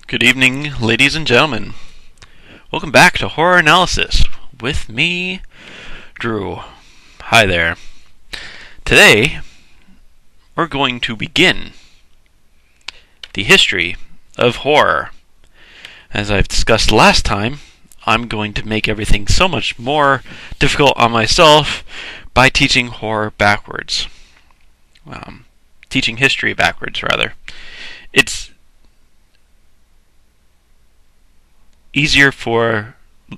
Good evening, ladies and gentlemen. Welcome back to Horror Analysis with me, Drew. Hi there. Today, we're going to begin the history of horror. As I've discussed last time, I'm going to make everything so much more difficult on myself by teaching horror backwards. Teaching history backwards, rather. It's easier for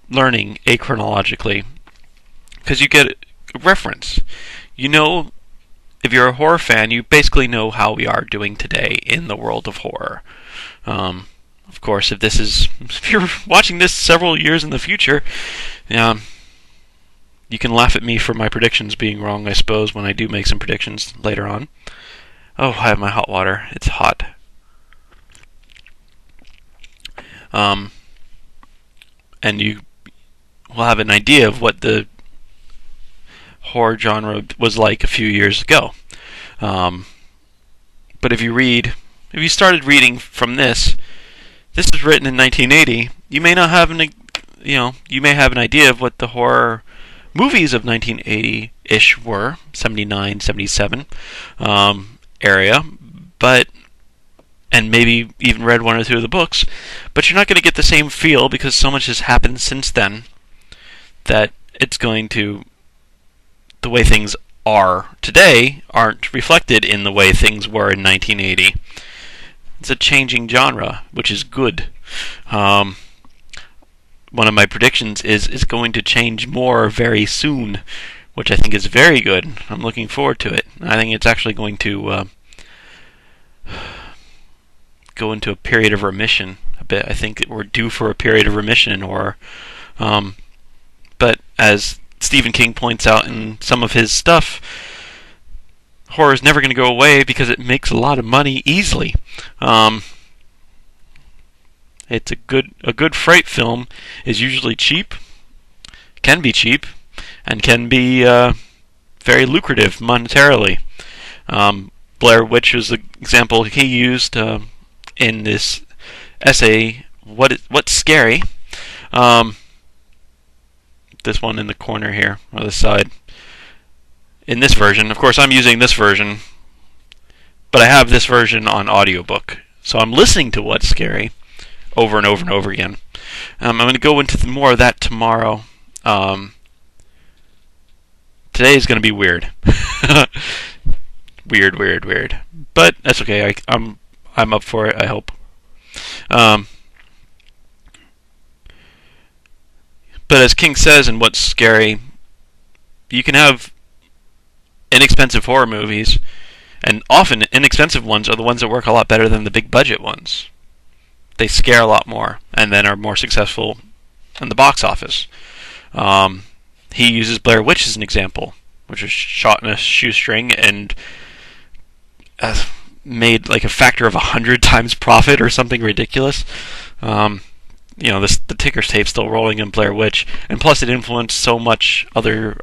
learning achronologically because you get a reference. You know, if you're a horror fan, you basically know how we are doing today in the world of horror. Of course, if you're watching this several years in the future, you can laugh at me for my predictions being wrong, I suppose, when I do make some predictions later on. Oh, I have my hot water. It's hot. And you will have an idea of what the horror genre was like a few years ago. But if you started reading from this is written in 1980. You may not have you may have an idea of what the horror movies of 1980-ish were, 79, 77 area, and maybe even read one or two of the books, but you're not going to get the same feel because so much has happened since then that the way things are today aren't reflected in the way things were in 1980. It's a changing genre, which is good. One of my predictions is going to change more very soon, which I think is very good. I'm looking forward to it. I think it's actually going to go into a period of remission a bit. I think we're due for a period of remission in horror. But as Stephen King points out in some of his stuff, horror is never going to go away because it makes a lot of money easily. It's a good fright film is usually cheap, can be cheap, and can be very lucrative monetarily. Blair Witch was the example he used in this essay, What's Scary? This one in the corner here, on the side. In this version, of course I'm using this version, but I have this version on audiobook. So I'm listening to What's Scary over and over and over again. I'm going to go into more of that tomorrow. Today is going to be weird. Weird. But that's okay. I'm up for it, I hope. But as King says in What's Scary, you can have inexpensive horror movies, and often inexpensive ones are the ones that work a lot better than the big budget ones. They scare a lot more, and then are more successful in the box office. He uses Blair Witch as an example, which was shot in a shoestring and made like a factor of 100 times profit or something ridiculous. The ticker tape's still rolling in Blair Witch, and plus it influenced so much other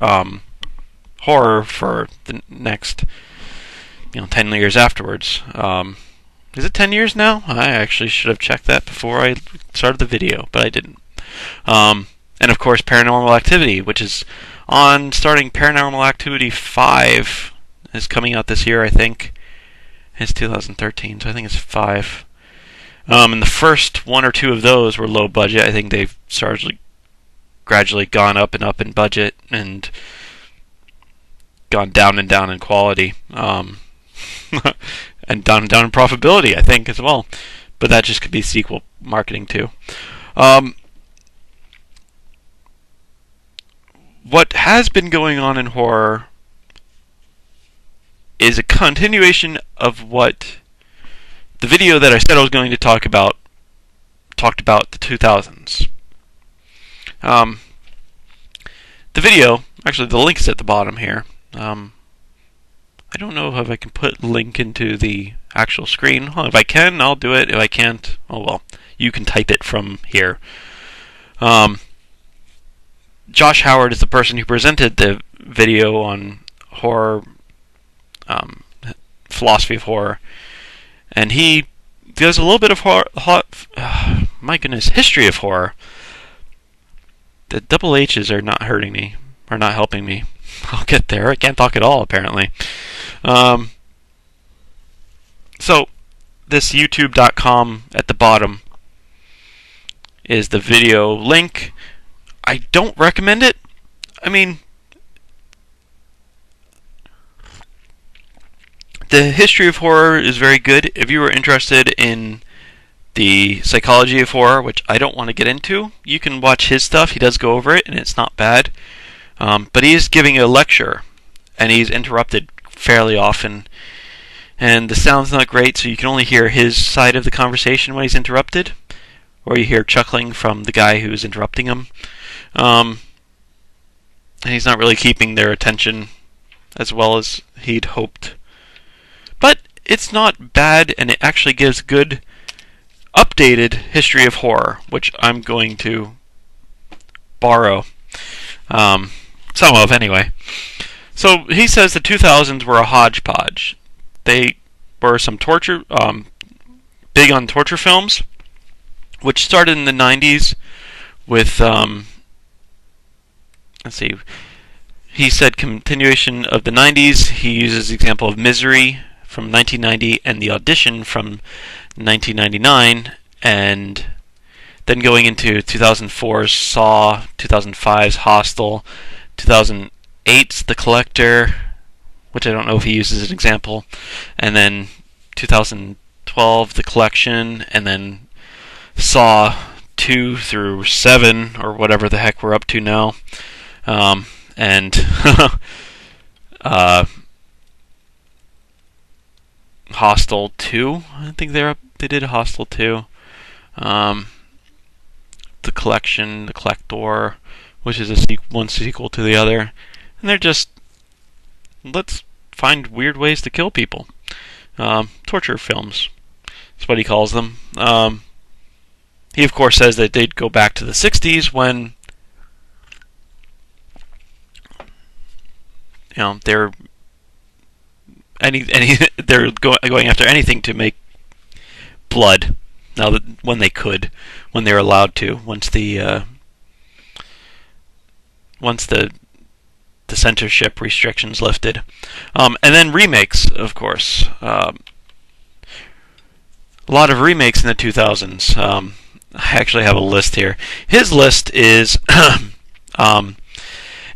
horror for the next 10 years afterwards. Is it 10 years now? I actually should have checked that before I started the video, but I didn't. And of course Paranormal Activity, which is starting Paranormal Activity 5 is coming out this year, I think. It's 2013, so I think it's 5. And the first one or two of those were low budget. I think they've gradually gone up and up in budget and gone down and down in quality. And down and down in profitability, I think, as well. But that just could be sequel marketing, too. What has been going on in horror is a continuation of what the video that I said I was going to talked about the 2000s. The video, actually the link is at the bottom here. I don't know if I can put link into the actual screen. Well, if I can, I'll do it. If I can't, oh well. You can type it from here. Josh Howard is the person who presented the video on horror, philosophy of horror, and he there's a little bit of my goodness, history of horror. The double H's are not hurting me, are not helping me. I'll get there. I can't talk at all, apparently. So, this youtube.com at the bottom is the video link. I don't recommend it. I mean, the history of horror is very good. If you are interested in the psychology of horror, which I don't want to get into, you can watch his stuff. He does go over it, and it's not bad. But he is giving a lecture, and he's interrupted fairly often. And the sound's not great, so you can only hear his side of the conversation when he's interrupted, or you hear chuckling from the guy who's interrupting him. And he's not really keeping their attention as well as he'd hoped. But it's not bad, and it actually gives good, updated history of horror, which I'm going to borrow. Some of, anyway. So he says the 2000s were a hodgepodge. They were some torture, big on torture films, which started in the 90s with, let's see, he said continuation of the 90s. He uses the example of Misery from 1990 and The Audition from 1999, and then going into 2004's Saw, 2005's Hostel, 2008's The Collector, which I don't know if he uses as an example, and then 2012 The Collection, and then Saw 2 through 7, or whatever the heck we're up to now, and Hostel 2. I think they did Hostel 2. The Collection, The Collector, which is one sequel to the other. And they're just, let's find weird ways to kill people. Torture films. That's what he calls them. He, of course, says that they'd go back to the 60s when, they're they're going after anything to make blood. Now, when they're allowed to, once the censorship restrictions lifted, and then remakes, of course. A lot of remakes in the 2000s. I actually have a list here. His list is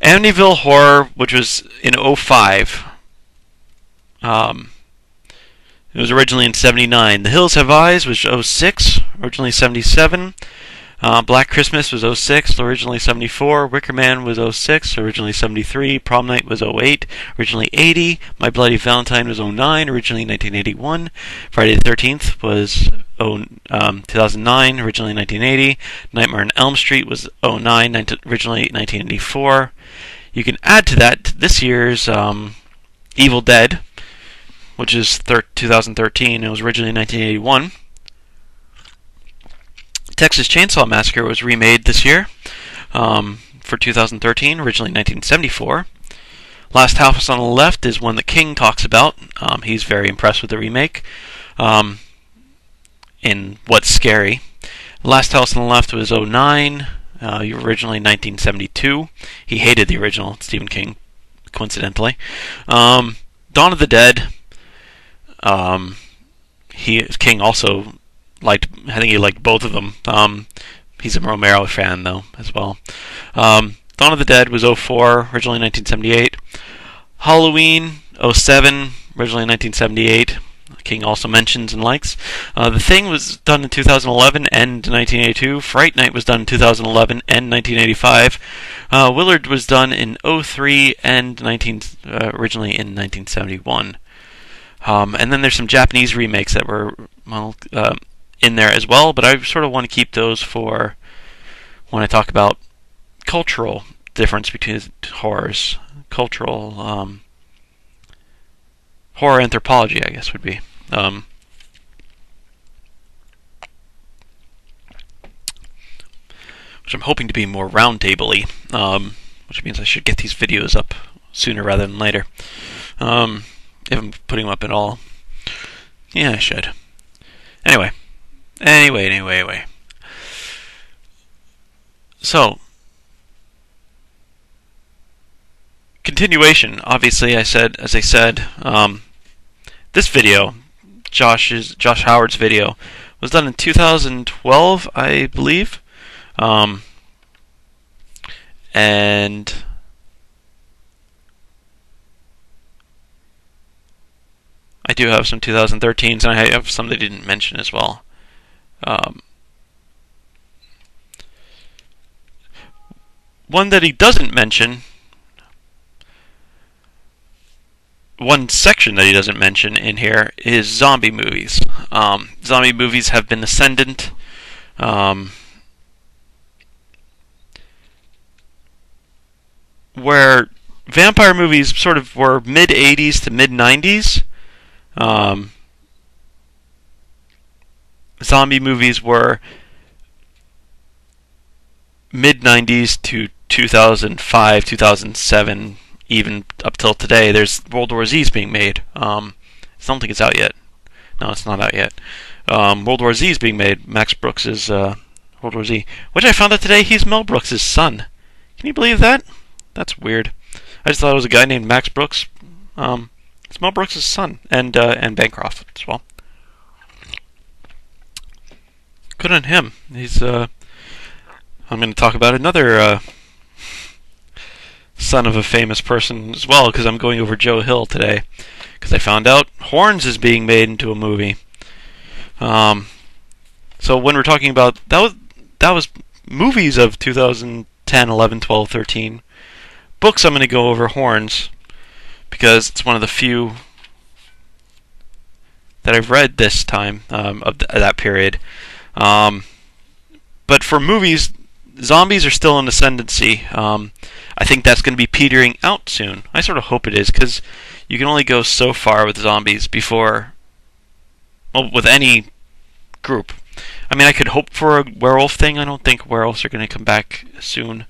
Amityville Horror, which was in 2005. It was originally in 1979. The Hills Have Eyes was 2006, originally 1977. Black Christmas was 2006, originally 1974. Wicker Man was 2006, originally 1973. Prom Night was 2008, originally 1980. My Bloody Valentine was 2009, originally 1981. Friday the 13th was 2009, originally 1980. Nightmare on Elm Street was 2009, originally 1984. You can add to that this year's Evil Dead, which is 2013. It was originally 1981. Texas Chainsaw Massacre was remade this year for 2013, originally 1974. Last House on the Left is one that King talks about. He's very impressed with the remake in What's Scary. Last House on the Left was 2009, originally 1972. He hated the original, Stephen King, coincidentally. Dawn of the Dead. King also liked. I think he liked both of them. He's a Romero fan though as well. Dawn of the Dead was 2004, originally 1978. Halloween 2007, originally 1978. King also mentions and likes. The Thing was done in 2011 and 1982. Fright Night was done in 2011 and 1985. Willard was done in 2003 and originally in 1971. And then there's some Japanese remakes that were in there as well, but I sort of want to keep those for when I talk about cultural difference between horrors. Cultural horror anthropology, I guess, would be. Which I'm hoping to be more roundtable-y, which means I should get these videos up sooner rather than later. If I'm putting them up at all. Yeah, I should. Anyway. So, continuation. Obviously, as I said, this video, Josh Howard's video, was done in 2012, I believe, and I do have some 2013s, and I have some that I didn't mention as well. One that he doesn't mention, one section that he doesn't mention in here is zombie movies. Zombie movies have been ascendant. Where vampire movies sort of were mid 80s to mid 90s, zombie movies were mid 90s to 2005, 2007, even up till today. There's World War Z's being made. I don't think it's out yet. No, it's not out yet. World War Z is being made. Max Brooks is World War Z, which I found out today he's Mel Brooks' son. Can you believe that? That's weird. I just thought it was a guy named Max Brooks. It's Mel Brooks' son, and Bancroft as well. Good on him. He's I'm going to talk about another son of a famous person as well, because I'm going over Joe Hill today, because I found out Horns is being made into a movie. So when we're talking about that was movies of 2010, 11, 12, 13. Books, I'm going to go over Horns, because it's one of the few that I've read this time of that period. But for movies, zombies are still in ascendancy. I think that's going to be petering out soon. I sort of hope it is, because you can only go so far with zombies before, well, with any group. I mean, I could hope for a werewolf thing. I don't think werewolves are going to come back soon.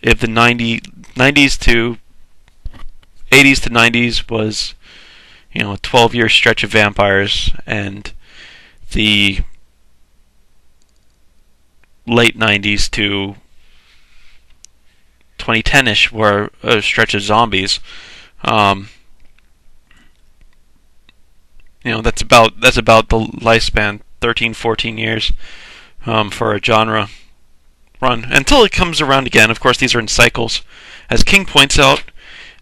If the 90s to 80s to 90s was, a 12-year stretch of vampires, and the late 90s to 2010-ish were a stretch of zombies. That's about the lifespan, 13, 14 years for a genre run, until it comes around again. Of course, these are in cycles, as King points out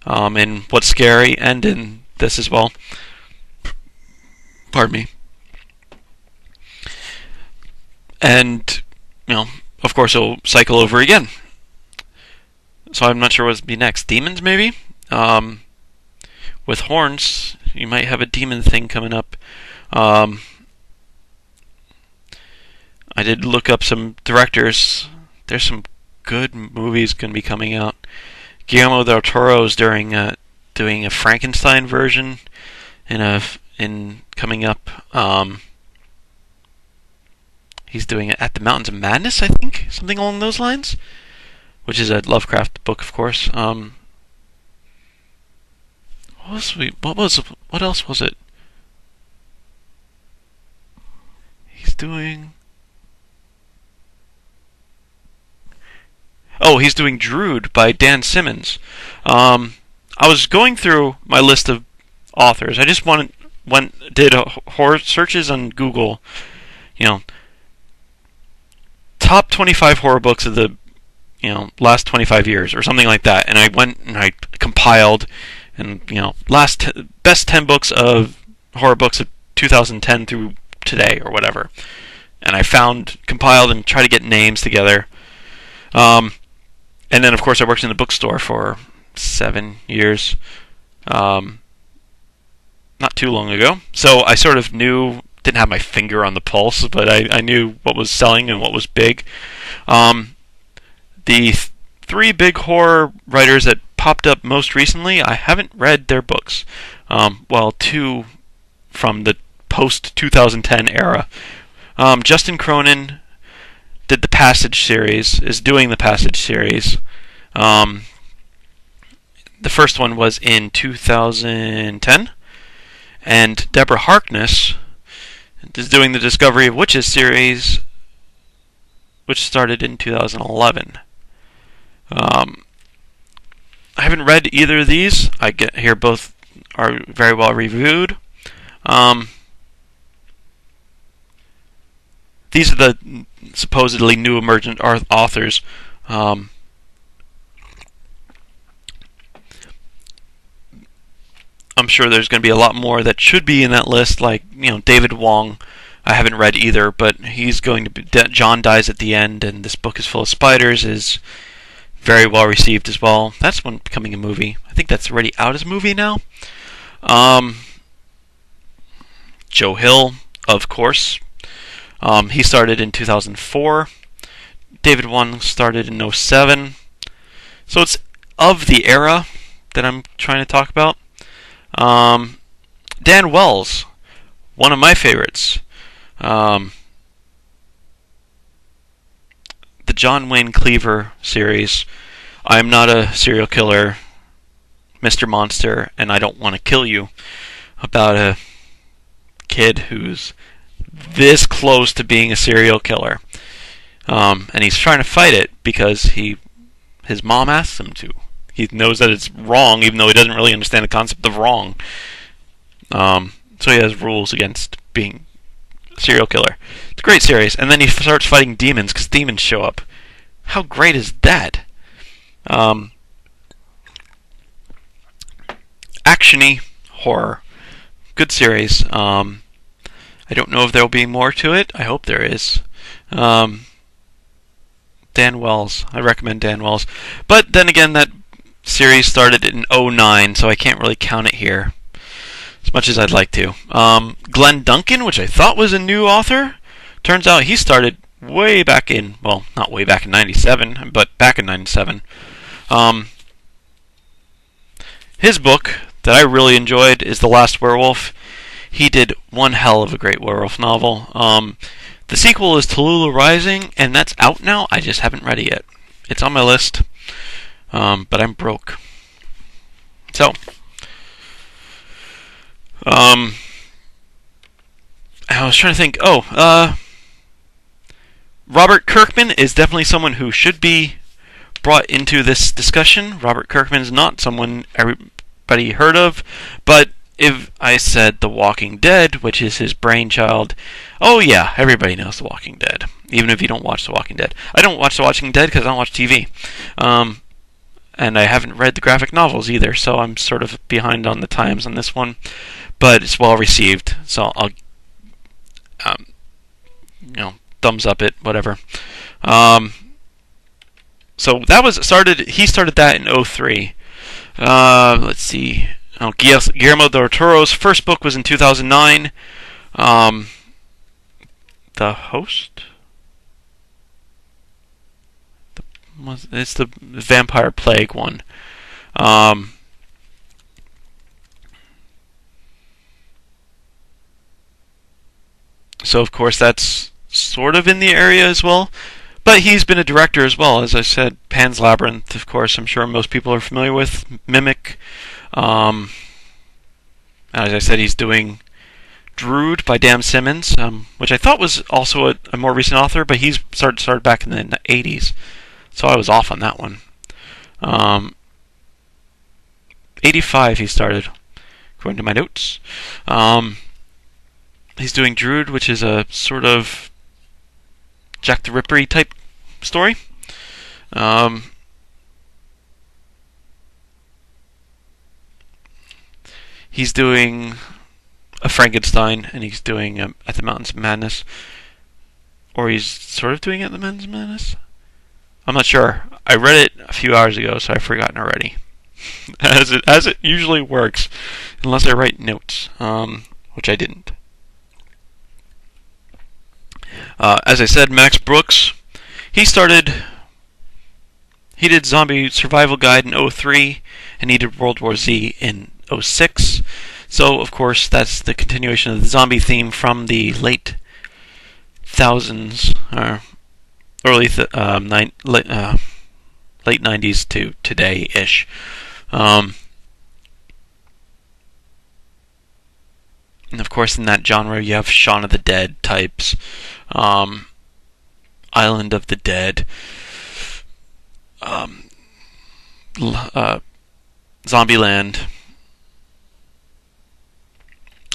in What's Scary, and in this as well. Pardon me. And, of course, it'll cycle over again. So I'm not sure what'll be next. Demons, maybe? With Horns, you might have a demon thing coming up. I did look up some directors. There's some good movies going to be coming out. Guillermo del Toro is doing a Frankenstein version in coming up. He's doing it At the Mountains of Madness, I think, something along those lines, which is a Lovecraft book, of course. What else was it? He's doing Drood by Dan Simmons. I was going through my list of authors. I just did horror searches on Google. Top 25 horror books of the last 25 years or something like that, and I went and I compiled and best 10 books of horror books of 2010 through today or whatever, and I compiled and tried to get names together. And then, of course, I worked in the bookstore for 7 years, not too long ago. So I sort of didn't have my finger on the pulse, but I knew what was selling and what was big. The three big horror writers that popped up most recently, I haven't read their books. Two from the post-2010 era. Justin Cronin did the Passage series, is doing the Passage series. The first one was in 2010, And Deborah Harkness is doing the Discovery of Witches series, which started in 2011. I haven't read either of these. I get here both are very well reviewed. These are the supposedly new emergent authors. I'm sure there's going to be a lot more that should be in that list, like David Wong. I haven't read either, but he's going to be. John dies at the end, and this book is full of spiders. Is very well received as well. That's one becoming a movie. I think that's already out as a movie now. Joe Hill, of course. He started in 2004. David Wong started in 2007. So it's of the era that I'm trying to talk about. Dan Wells, one of my favorites. The John Wayne Cleaver series. I'm not a serial killer, Mr. Monster, and I don't want to kill you. About a kid who's this close to being a serial killer. And he's trying to fight it because his mom asks him to. He knows that it's wrong, even though he doesn't really understand the concept of wrong. So he has rules against being a serial killer. It's a great series. And then he starts fighting demons because demons show up. How great is that? Action-y horror. Good series. I don't know if there will be more to it. I hope there is. Dan Wells. I recommend Dan Wells. But then again, that series started in 2009, so I can't really count it here as much as I'd like to. Glenn Duncan, which I thought was a new author, turns out he started way back in, well, not way back in 97, but back in 97. His book that I really enjoyed is The Last Werewolf. He did one hell of a great werewolf novel. The sequel is Tallulah Rising, and that's out now. I just haven't read it yet. It's on my list, but I'm broke. So, I was trying to think. Robert Kirkman is definitely someone who should be brought into this discussion. Robert Kirkman is not someone everybody heard of, but if I said The Walking Dead, which is his brainchild, oh yeah, everybody knows The Walking Dead, even if you don't watch The Walking Dead. I don't watch The Walking Dead because I don't watch TV. And I haven't read the graphic novels either, so I'm sort of behind on the times on this one. But it's well received, so I'll, thumbs up it, whatever. So that was started. He started that in 2003. Let's see. Guillermo del Toro's first book was in 2009. The Host. It's the Vampire Plague one. So of course that's sort of in the area as well. But he's been a director as well. As I said, Pan's Labyrinth, of course, I'm sure most people are familiar with. Mimic. As I said, he's doing Drood by Dan Simmons, which I thought was also a more recent author, but he's started back in the 80s. So I was off on that one. 85 he started, according to my notes. He's doing Drood, which is a sort of Jack the Ripper type story. He's doing a Frankenstein, and he's doing At the Mountains of Madness. Or he's sort of doing At the Mountains of Madness? I'm not sure. I read it a few hours ago, so I've forgotten already. as it usually works, unless I write notes, which I didn't. As I said, Max Brooks, he did Zombie Survival Guide in 2003, and he did World War Z in 2006. So, of course, that's the continuation of the zombie theme from the late thousands, or late 90s to today-ish. course, in that genre, you have Shaun of the Dead types, Island of the Dead, Zombieland,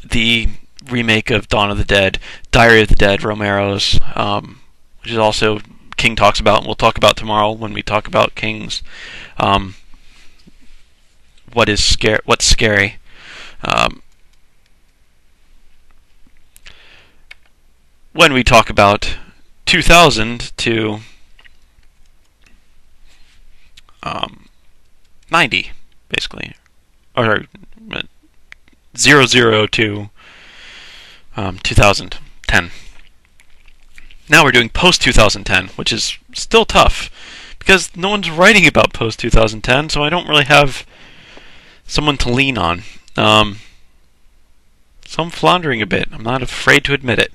the remake of Dawn of the Dead, Diary of the Dead, Romero's, which is also King talks about, and we'll talk about tomorrow when we talk about King's. What's scary. When we talk about 2000 to 90, basically, or 00 to 2010. Now we're doing post-2010, which is still tough, because no one's writing about post-2010, so I don't really have someone to lean on. So I'm floundering a bit. I'm not afraid to admit it.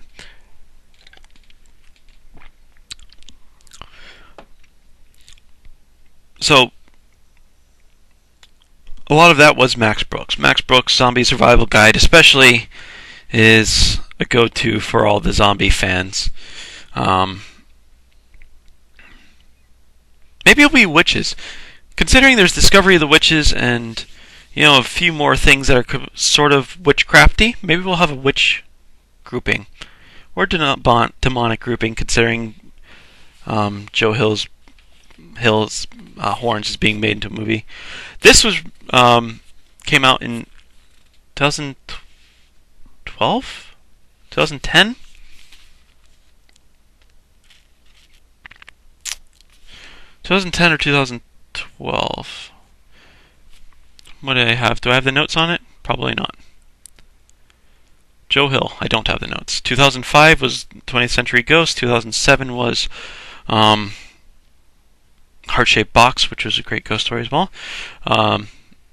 So, a lot of that was Max Brooks. Max Brooks' Zombie Survival Guide, especially, is a go-to for all the zombie fans. Maybe it'll be witches. Considering there's Discovery of the Witches and, a few more things that are sort of witchcrafty, maybe we'll have a witch grouping. Or demonic grouping, considering Joe Hill's Horns is being made into a movie. This was came out in 2012? 2010? 2010 or 2012? What do I have? Do I have the notes on it? Probably not. Joe Hill. I don't have the notes. 2005 was 20th Century Ghost. 2007 was Heart-Shaped Box, which was a great ghost story as well.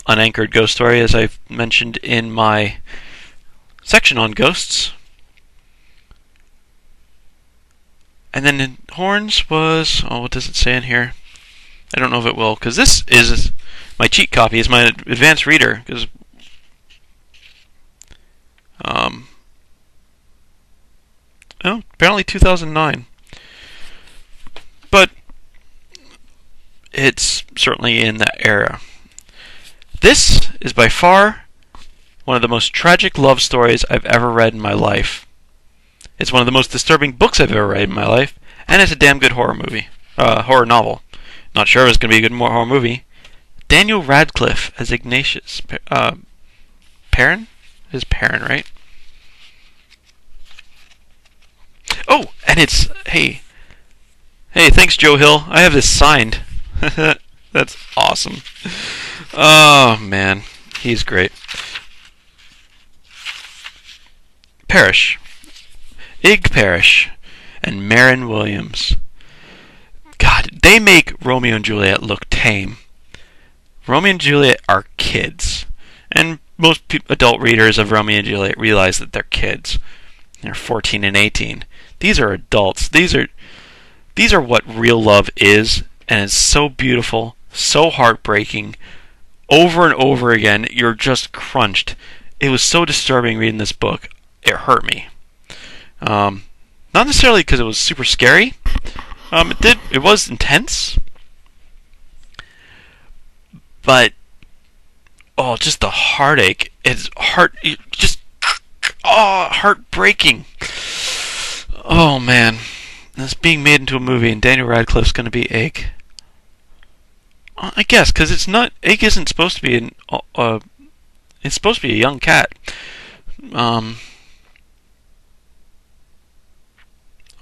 Unanchored Ghost Story, as I've mentioned in my section on ghosts. And then in Horns was... what does it say in here? I don't know if it will, because this is my cheat copy, is my advanced reader, because... apparently 2009. But it's certainly in that era. This is by far one of the most tragic love stories I've ever read in my life. It's one of the most disturbing books I've ever read in my life, and it's a damn good horror movie. Horror novel. Not sure if it's going to be a good horror movie. Daniel Radcliffe as Ignatius. Perrin? Is Perrin, right? Oh, and it's... Hey, thanks, Joe Hill. I have this signed. That's awesome. Oh, man. He's great. Parrish. Ig Parrish. And Marin Williams. God, they make Romeo and Juliet look tame. Romeo and Juliet are kids. And most adult readers of Romeo and Juliet realize that they're kids. They're 14 and 18. These are adults. These are what real love is, and it's so beautiful, so heartbreaking. Over and over again, you're just crunched. It was so disturbing reading this book. It hurt me. Not necessarily because it was super scary. It was intense. But just the heartache. It's heartbreaking. Oh man, this being made into a movie, and Daniel Radcliffe's going to be Ig. I guess because it's not. Ig isn't supposed to be it's supposed to be a young cat.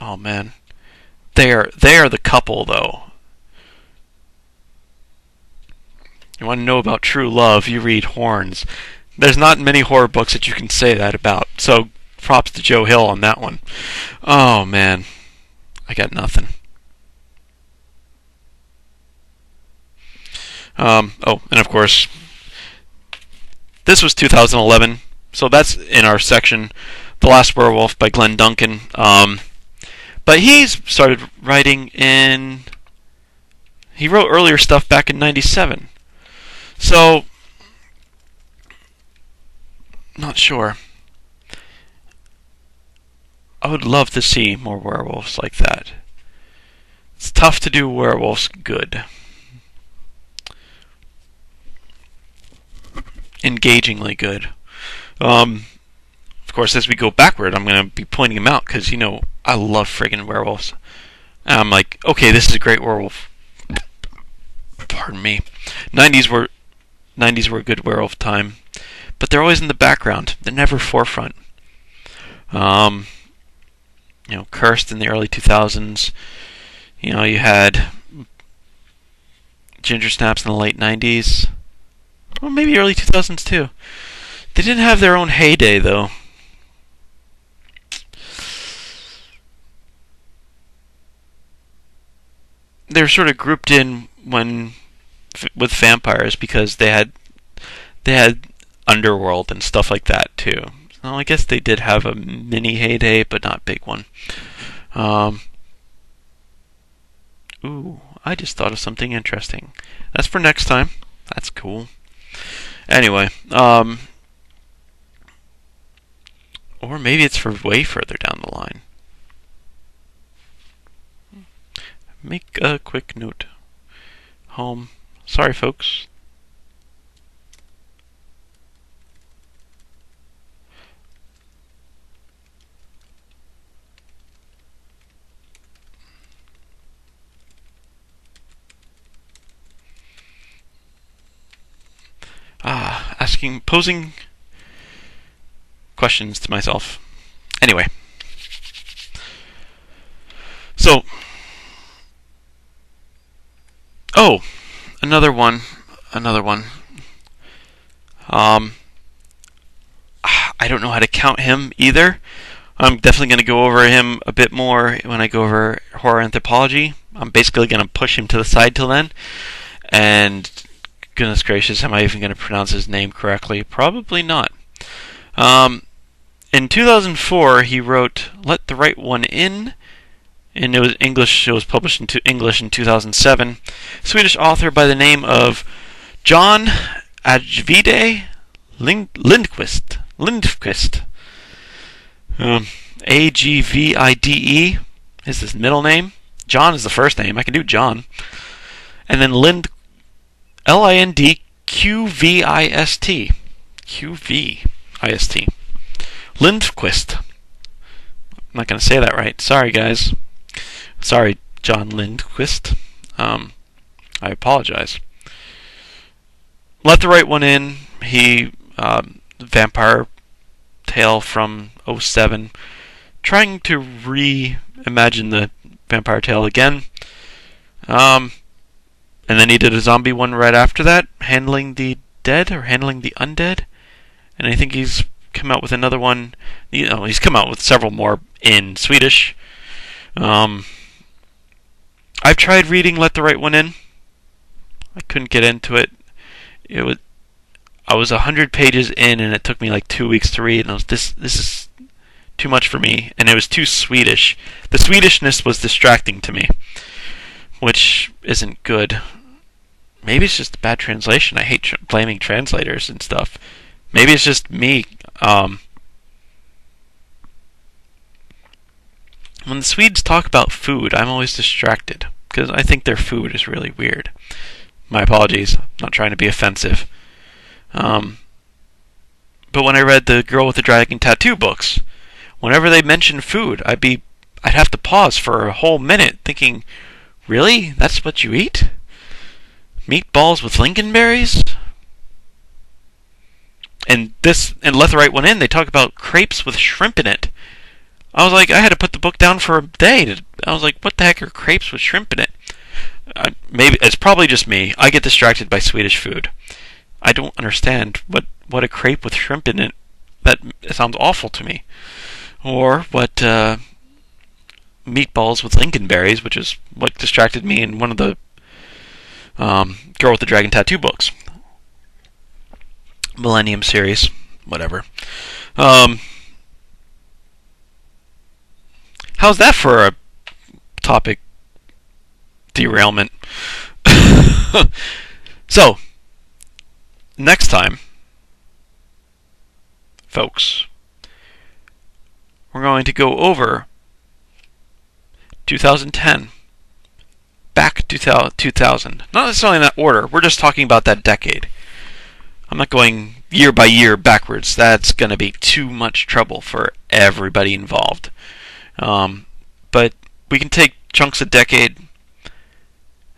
Oh man, they are the couple though. You want to know about true love? You read Horns. There's not many horror books that you can say that about. So props to Joe Hill on that one. Oh man, I got nothing. And of course, this was 2011, so that's in our section, The Last Werewolf by Glenn Duncan. But he's started writing he wrote earlier stuff back in 97. So, not sure. I would love to see more werewolves like that. It's tough to do werewolves good. Engagingly good. Of course, as we go backward, I'm going to be pointing them out because, I love friggin' werewolves. And I'm like, okay, this is a great werewolf. Pardon me. 90s were a good werewolf time, but they're always in the background. They're never forefront. Cursed in the early 2000s. You had Ginger Snaps in the late 90s. Well, maybe early 2000s too. They didn't have their own heyday though. They were sort of grouped in with vampires because they had Underworld and stuff like that too. So I guess they did have a mini heyday, but not a big one. I just thought of something interesting. That's for next time. That's cool. Anyway, or maybe it's for way further down the line. Make a quick note. Home. Sorry, folks. Posing questions to myself. Anyway. So. Oh, another one. I don't know how to count him either. I'm definitely going to go over him a bit more when I go over horror anthropology. I'm basically going to push him to the side till then. And goodness gracious, am I even going to pronounce his name correctly? Probably not. In 2004, he wrote "Let the Right One In," and it was English. It was published into English in 2007. Swedish author by the name of John Ajvide Lindqvist. Agvide is his middle name. John is the first name. I can do John. And then Lindqvist. Qvist. Lindqvist. I'm not going to say that right. Sorry, guys. Sorry, John Lindqvist. I apologize. Let the Right One In. He, vampire tale from '07. Trying to reimagine the vampire tale again. And then he did a zombie one right after that, Handling the Dead or Handling the Undead. And I think he's come out with another one. He's come out with several more in Swedish. I've tried reading Let the Right One In. I couldn't get into it. I was 100 pages in, and it took me like 2 weeks to read. And I was this is too much for me, and it was too Swedish. The Swedishness was distracting to me, which isn't good. Maybe it's just a bad translation. I hate blaming translators and stuff. Maybe it's just me. When the Swedes talk about food, I'm always distracted because I think their food is really weird. My apologies. I'm not trying to be offensive. But when I read the Girl with the Dragon Tattoo books, whenever they mentioned food, I'd have to pause for a whole minute thinking, really? That's what you eat? Meatballs with lingonberries? And Let the Right One In, they talk about crepes with shrimp in it. I was like, I had to put the book down for a day. I was like, what the heck are crepes with shrimp in it? Maybe it's probably just me. I get distracted by Swedish food. I don't understand what a crepe with shrimp in it. That sounds awful to me. Or what meatballs with lingonberries, which is what distracted me in one of the Girl with the Dragon Tattoo books. Millennium series, whatever. How's that for a topic derailment? So, next time, folks, we're going to go over 2010, back to 2000. Not necessarily in that order. We're just talking about that decade. I'm not going year by year backwards. That's going to be too much trouble for everybody involved. But we can take chunks of decade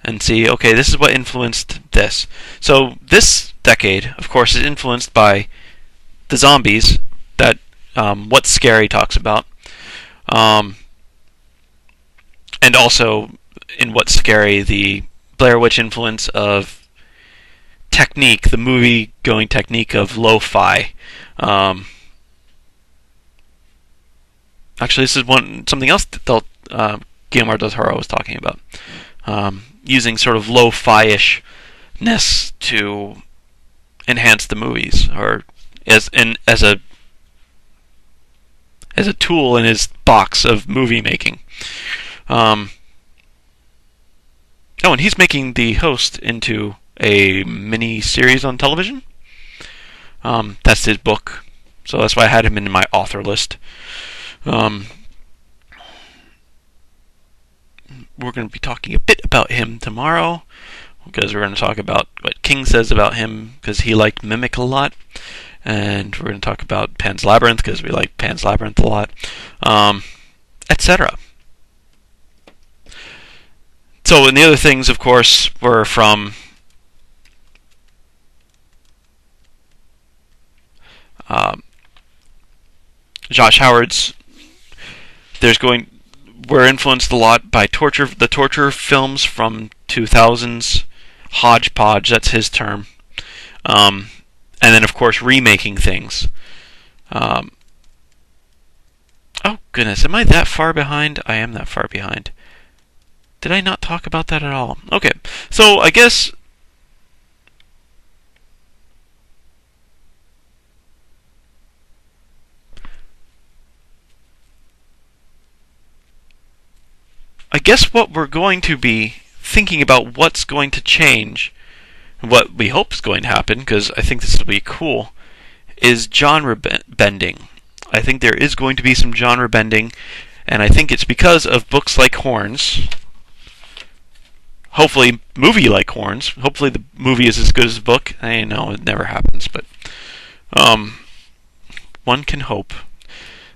and see, okay, this is what influenced this. So this decade, of course, is influenced by the zombies that What's Scary talks about. And also, in What's Scary, the Blair Witch influence of technique, the movie-going technique of lo-fi. Actually, this is something else that Guillermo del Toro was talking about. Using sort of lo-fi-ishness to enhance the movies, or as a tool in his box of movie making. Oh, and he's making The Host into a mini series on television. That's his book, so that's why I had him in my author list. We're going to be talking a bit about him tomorrow, because we're going to talk about what King says about him, because he liked Mimic a lot, and we're going to talk about Pan's Labyrinth, because we like Pan's Labyrinth a lot, etc. So, and the other things, of course, were from Josh Howard's. We're influenced a lot by the torture films from 2000s, hodgepodge, that's his term, and then of course remaking things. Oh goodness, am I that far behind? I am that far behind. Did I not talk about that at all? Okay, so I guess what we're going to be thinking about, what's going to change, what we hope is going to happen, because I think this will be cool, is genre bending. I think there is going to be some genre bending, and I think it's because of books like Horns. Hopefully, movie like Horns. Hopefully, the movie is as good as the book. I know it never happens, but one can hope.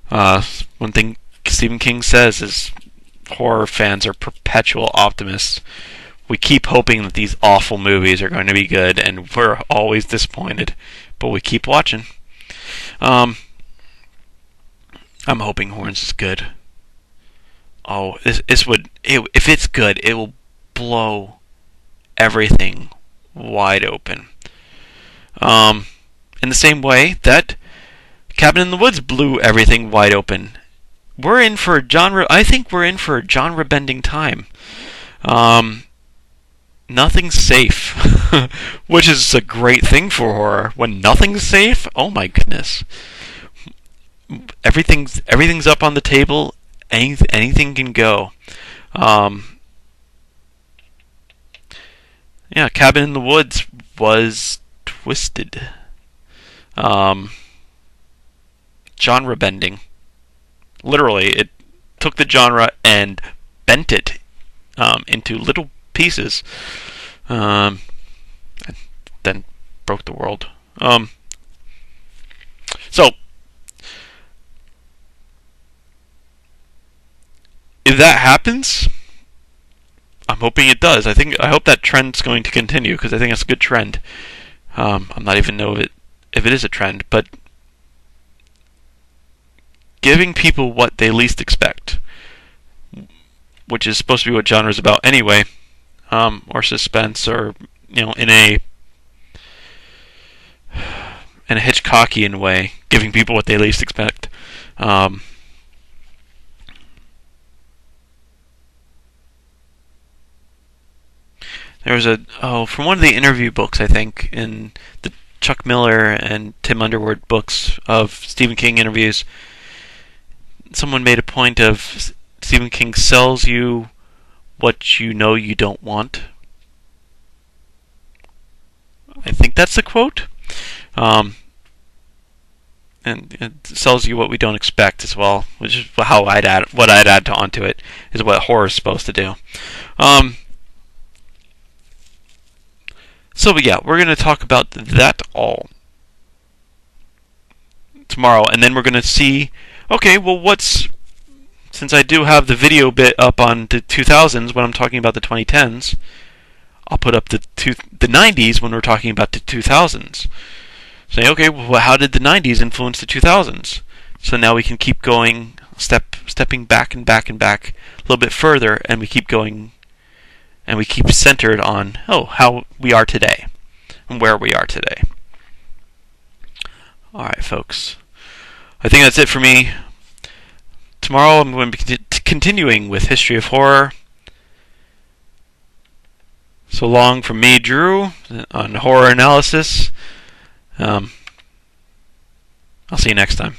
One thing Stephen King says is horror fans are perpetual optimists. We keep hoping that these awful movies are going to be good, and we're always disappointed, but we keep watching. I'm hoping Horns is good. Oh, if it's good, it will blow everything wide open. In the same way that Cabin in the Woods blew everything wide open. I think we're in for a genre bending time. Nothing's safe, which is a great thing for horror. When nothing's safe, oh my goodness. Everything's up on the table. Anything can go. Yeah, Cabin in the Woods was twisted. Genre bending. Literally, it took the genre and bent it into little pieces, and then broke the world. So, if that happens, I'm hoping it does. I hope that trend's going to continue, because I think it's a good trend. I'm not even know if it is a trend, but giving people what they least expect, which is supposed to be what genre is about anyway, or suspense, or in a Hitchcockian way, giving people what they least expect. There was from one of the interview books, I think, in the Chuck Miller and Tim Underwood books of Stephen King interviews, someone made a point of Stephen King sells you what you know you don't want. I think that's the quote. and it tells you what we don't expect as well, which is how I'd add what I'd add onto it is what horror is supposed to do. So yeah, we're going to talk about that all tomorrow, and then we're going to see, okay, well, since I do have the video bit up on the 2000s when I'm talking about the 2010s, I'll put up the 90s when we're talking about the 2000s. Say, okay, well, how did the 90s influence the 2000s? So now we can keep going, stepping back and back and back a little bit further, and we keep going, and we keep centered on, how we are today, and where we are today. Alright, folks. I think that's it for me. Tomorrow I'm going to be continuing with History of Horror. So long from me, Drew, on horror analysis. I'll see you next time.